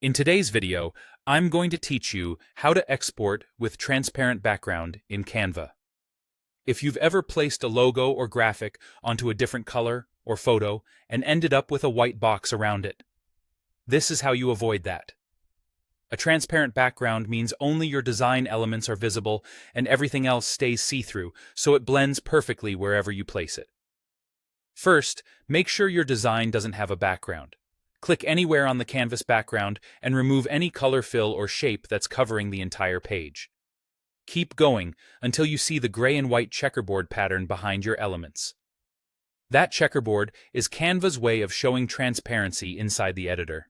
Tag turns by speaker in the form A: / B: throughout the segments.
A: In today's video, I'm going to teach you how to export with transparent background in Canva. If you've ever placed a logo or graphic onto a different color or photo and ended up with a white box around it, this is how you avoid that. A transparent background means only your design elements are visible and everything else stays see-through, so it blends perfectly wherever you place it. First, make sure your design doesn't have a background. Click anywhere on the canvas background and remove any color fill or shape that's covering the entire page. Keep going until you see the gray and white checkerboard pattern behind your elements. That checkerboard is Canva's way of showing transparency inside the editor.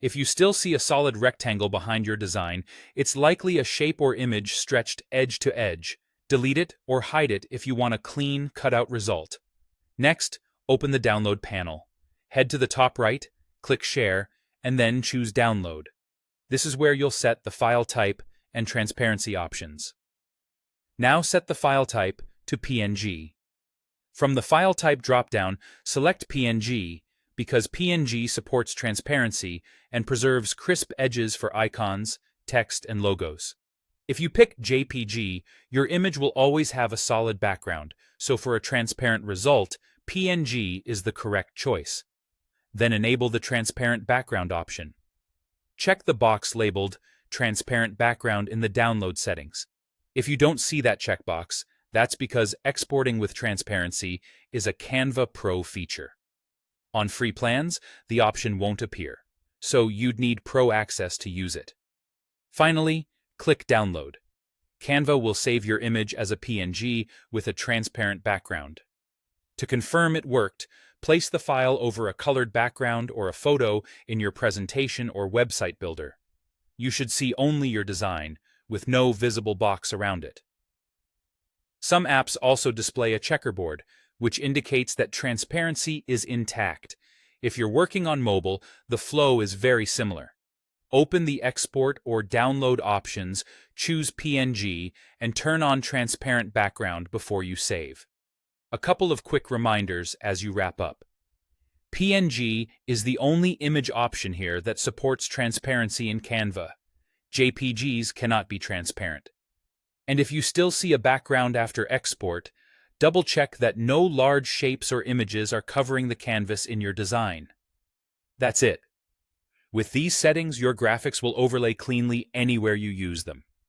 A: If you still see a solid rectangle behind your design, it's likely a shape or image stretched edge to edge. Delete it or hide it if you want a clean, cut-out result. Next, open the Download panel. Head to the top right, click Share, and then choose Download. This is where you'll set the file type and transparency options. Now set the file type to PNG. From the File Type dropdown, select PNG because PNG supports transparency and preserves crisp edges for icons, text, and logos. If you pick JPG, your image will always have a solid background, so for a transparent result, PNG is the correct choice. Then enable the Transparent Background option. Check the box labeled Transparent Background in the Download settings. If you don't see that checkbox, that's because exporting with transparency is a Canva Pro feature. On free plans, the option won't appear, so you'd need Pro access to use it. Finally, click Download. Canva will save your image as a PNG with a transparent background. To confirm it worked, place the file over a colored background or a photo in your presentation or website builder. You should see only your design, with no visible box around it. Some apps also display a checkerboard, which indicates that transparency is intact. If you're working on mobile, the flow is very similar. Open the Export or Download options, choose PNG, and turn on Transparent Background before you save. A couple of quick reminders as you wrap up. PNG is the only image option here that supports transparency in Canva. JPGs cannot be transparent. And if you still see a background after export, double-check that no large shapes or images are covering the canvas in your design. That's it. With these settings, your graphics will overlay cleanly anywhere you use them.